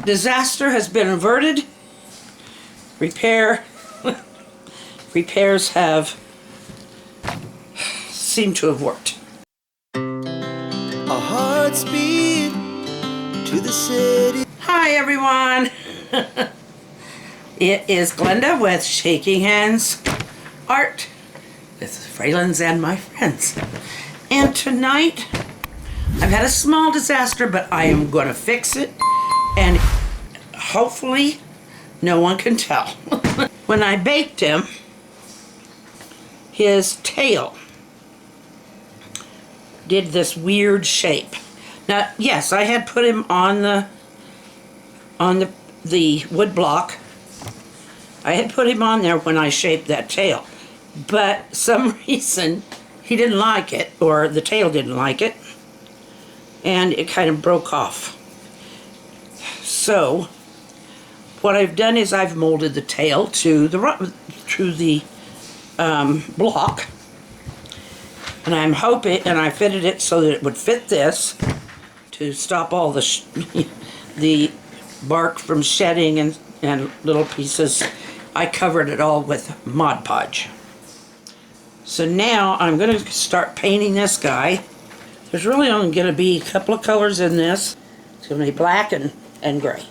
Disaster has been averted. Repairs have seemed to have worked. Our hearts beat to the city. Hi everyone. It is Glenda with Shaking Hands Art with Fralins and my friends. And tonight I've had a small disaster, but I am going to fix it, and hopefully no one can tell. When I baked him, his tail did this weird shape. Now, yes, I had put him on the wood block. I had put him on there when I shaped that tail, but some reason he didn't like it, or the tail didn't like it, and it kind of broke off. So what I've done is I've molded the tail to the block, and I'm hoping, and I fitted it so that it would fit this to stop all the the bark from shedding and little pieces. I covered it all with Mod Podge. So now I'm going to start painting this guy. There's really only going to be a couple of colors in this. It's going to be black and gray.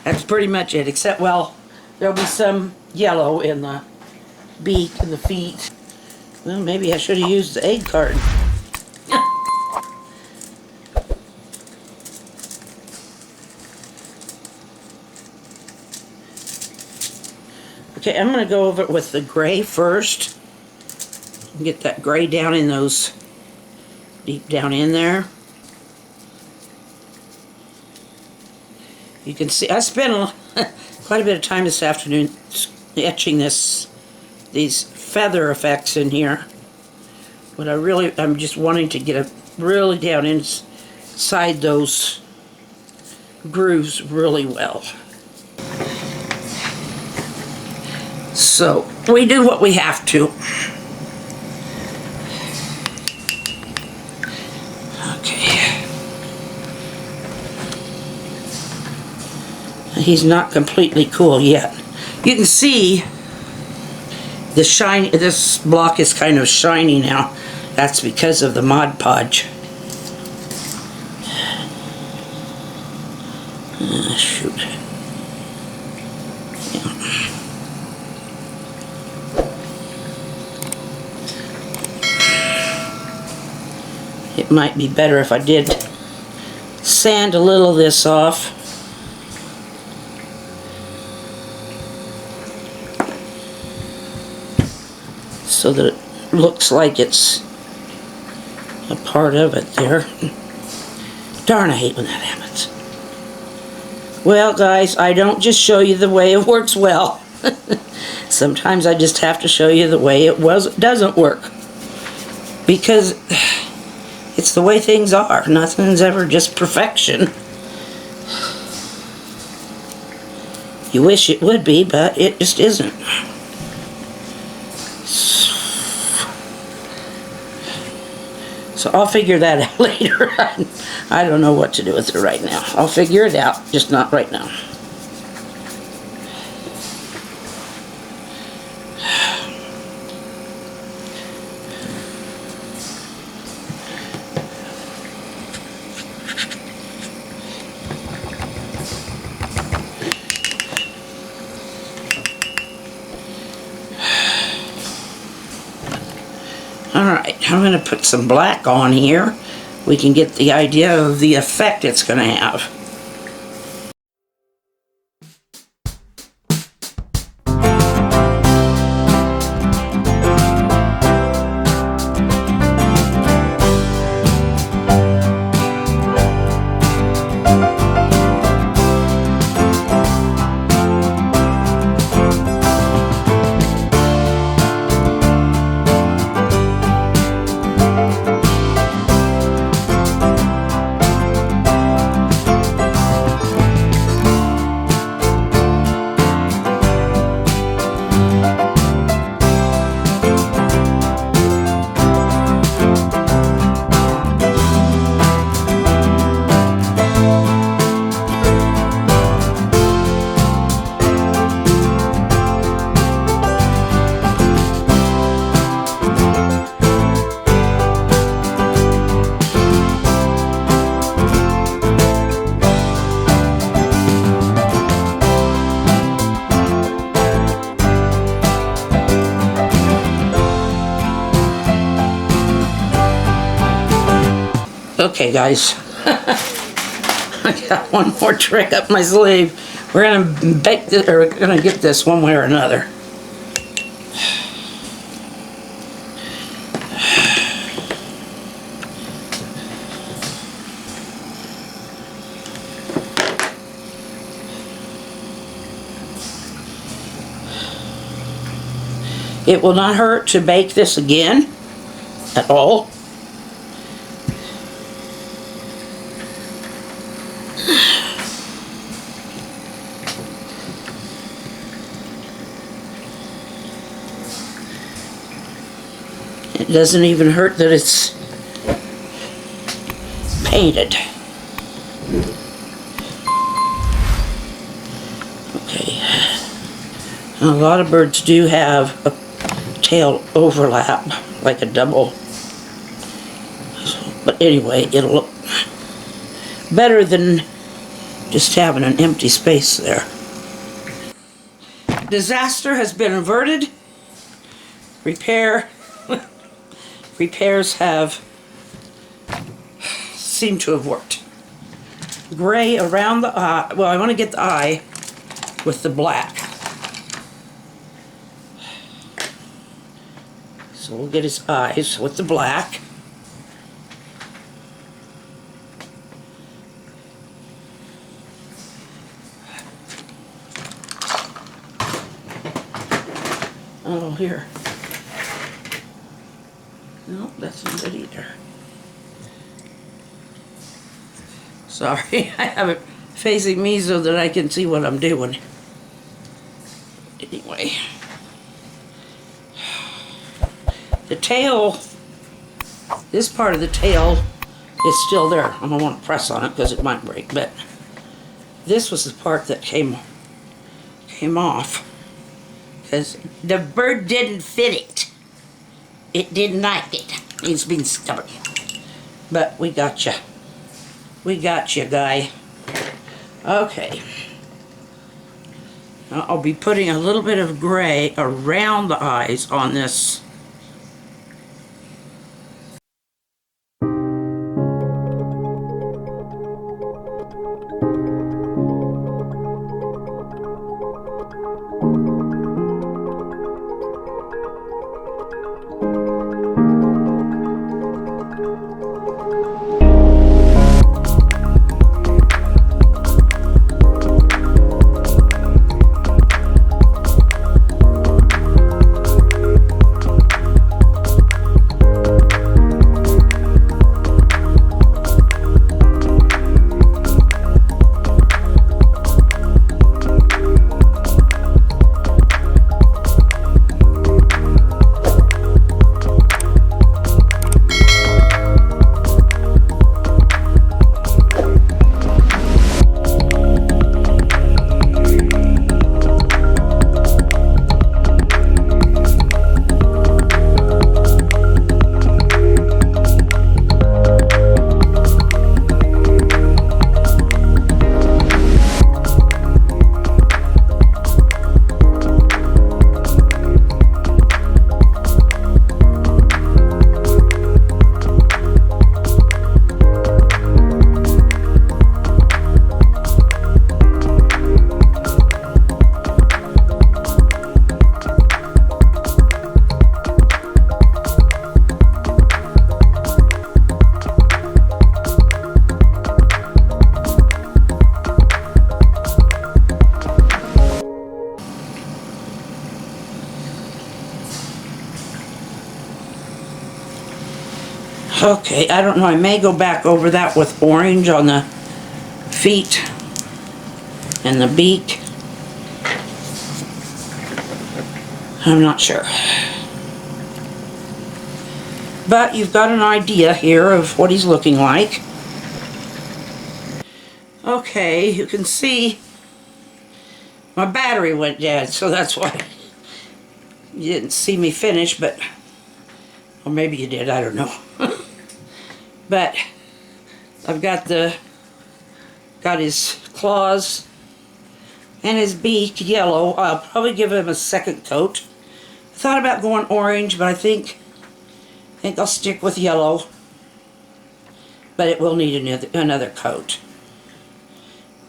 That's pretty much it, except, well, there'll be some yellow in the beak and the feet. Well, maybe I should have used the egg card. Okay, I'm going to go over it with the gray first. Get that gray down in those, deep down in there. You can see, I spent quite a bit of time this afternoon etching these feather effects in here. But I'm just wanting to get it really down inside those grooves really well. So we do what we have to. Okay. He's not completely cool yet. You can see the shine. This block is kind of shiny now. That's because of the Mod Podge. Shoot. It might be better if I did sand a little of this off. So that it looks like it's a part of it there. Darn, I hate when that happens. Well, guys, I don't just show you the way it works well. Sometimes I just have to show you the way it doesn't work. Because it's the way things are. Nothing's ever just perfection. You wish it would be, but it just isn't. So I'll figure that out later. I don't know what to do with it right now. I'll figure it out, just not right now. Alright, I'm going to put some black on here. We can get the idea of the effect it's going to have. Okay, guys. I got one more trick up my sleeve. We're gonna bake this, or we're gonna get this one way or another. It will not hurt to bake this again at all. It doesn't even hurt that it's painted. Okay. Now, a lot of birds do have a tail overlap, like a double. But anyway, it'll look better than just having an empty space there. Disaster has been averted. Repairs seem to have worked. Gray around the eye. Well, I want to get the eye with the black. So we'll get his eyes with the black. Oh, here. No, that's not it either. Sorry, I have it facing me so that I can see what I'm doing. Anyway. The tail, this part of the tail is still there. I don't want to press on it because it might break, but this was the part that came off because the bird didn't fit it. It didn't like it. He's been stubborn. But we got you. We got you, guy. Okay. Now I'll be putting a little bit of gray around the eyes on this. Okay, I don't know, I may go back over that with orange on the feet and the beak. I'm not sure. But you've got an idea here of what he's looking like. Okay, you can see my battery went dead, so that's why you didn't see me finish, but, or maybe you did, I don't know. But I've got his claws and his beak yellow. I'll probably give him a second coat. I thought about going orange, but I think I'll stick with yellow. but it will need another coat.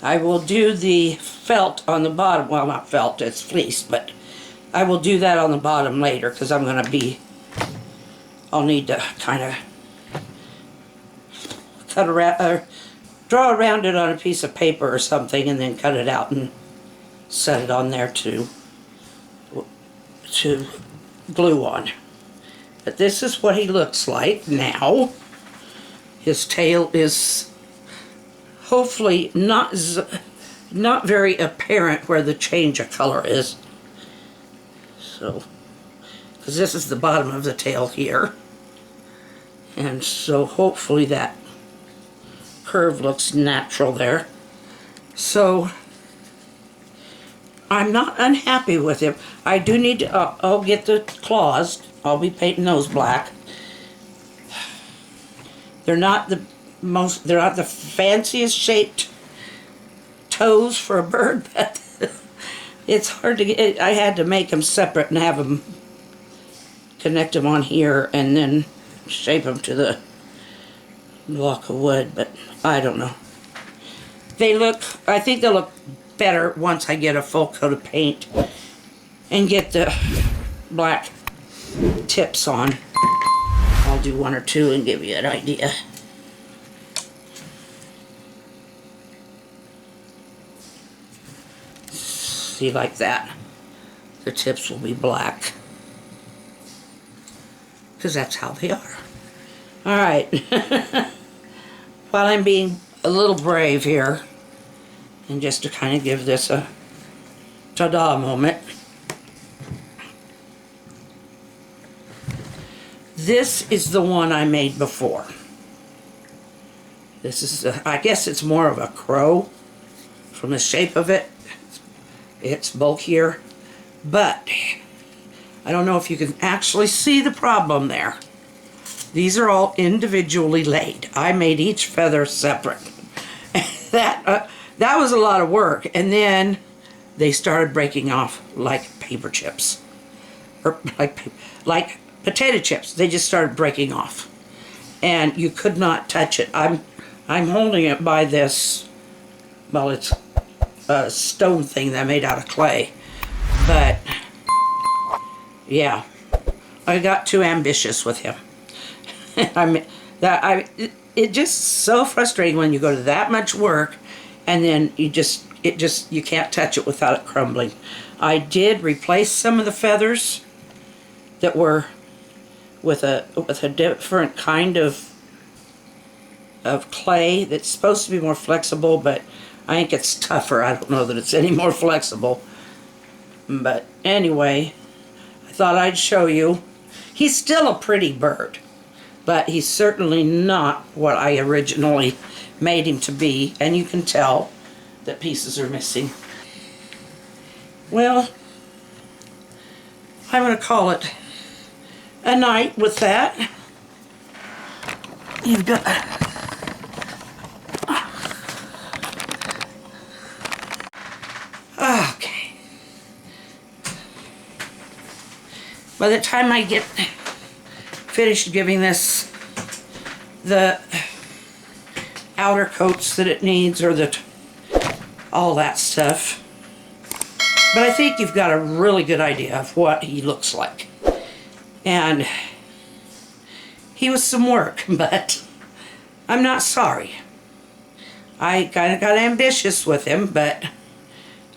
I will do the felt on the bottom. Well, not felt, it's fleece, but I will do that on the bottom later because I'm going to be, I'll need to kind of cut around, or draw around it on a piece of paper or something and then cut it out and set it on there to glue on. But this is what he looks like now. His tail is hopefully not very apparent where the change of color is. So, because this is the bottom of the tail here. And so hopefully that curve looks natural there. So, I'm not unhappy with him. I do need to, I'll get the claws. I'll be painting those black. They're not the fanciest shaped toes for a bird, but it's hard to get. I had to make them separate and have them, connect them on here and then shape them to the block of wood, but I don't know. I think they'll look better once I get a full coat of paint and get the black tips on. I'll do one or two and give you an idea. See, like that. The tips will be black because that's how they are. Alright. While I'm being a little brave here, and just to kind of give this a ta-da moment, this is the one I made before. This is, I guess it's more of a crow from the shape of it. It's bulkier, but I don't know if you can actually see the problem there. These are all individually laid. I made each feather separate. That was a lot of work, and then they started breaking off like paper chips, or like potato chips. They just started breaking off, and you could not touch it. I'm holding it by this. Well, it's a stone thing that I made out of clay, but yeah, I got too ambitious with him. It's just so frustrating when you go to that much work and then you can't touch it without it crumbling. I did replace some of the feathers that were with a different kind of clay that's supposed to be more flexible, but I think it's tougher. I don't know that it's any more flexible. But anyway, I thought I'd show you. He's still a pretty bird, but he's certainly not what I originally made him to be, and you can tell that pieces are missing. Well, I'm going to call it a night with that. You've got... Okay. By the time I get finished giving this the outer coats that it needs, or all that stuff, but I think you've got a really good idea of what he looks like. And he was some work, but I'm not sorry. I kind of got ambitious with him, but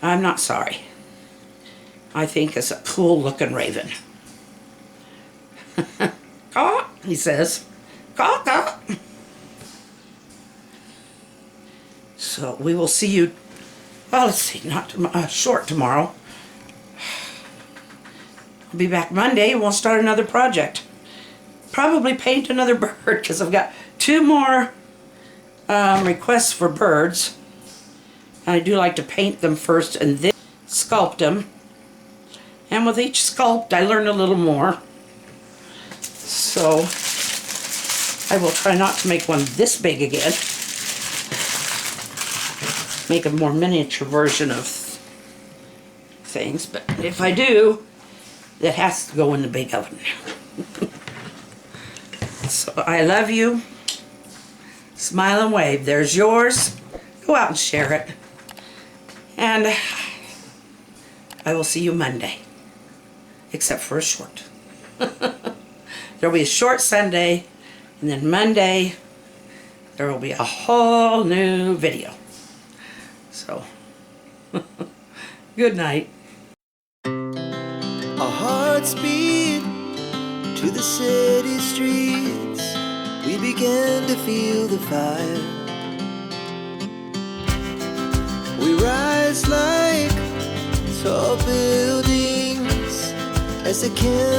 I'm not sorry. I think it's a cool looking raven. Caw, he says. Caw, caw. So we will see you, well, let's see, not short tomorrow. I'll be back Monday and we'll start another project. Probably paint another bird, because I've got 2 more requests for birds. And I do like to paint them first and then sculpt them. And with each sculpt, I learn a little more. So I will try not to make one this big again. Make a more miniature version of things. But if I do, it has to go in the big oven. So I love you. Smile and wave. There's yours. Go out and share it. And I will see you Monday. Except for a short. There'll be a short Sunday, and then Monday there will be a whole new video. So, good night. Our hearts beat to the city streets. We began to feel the fire. We rise like tall buildings as the candle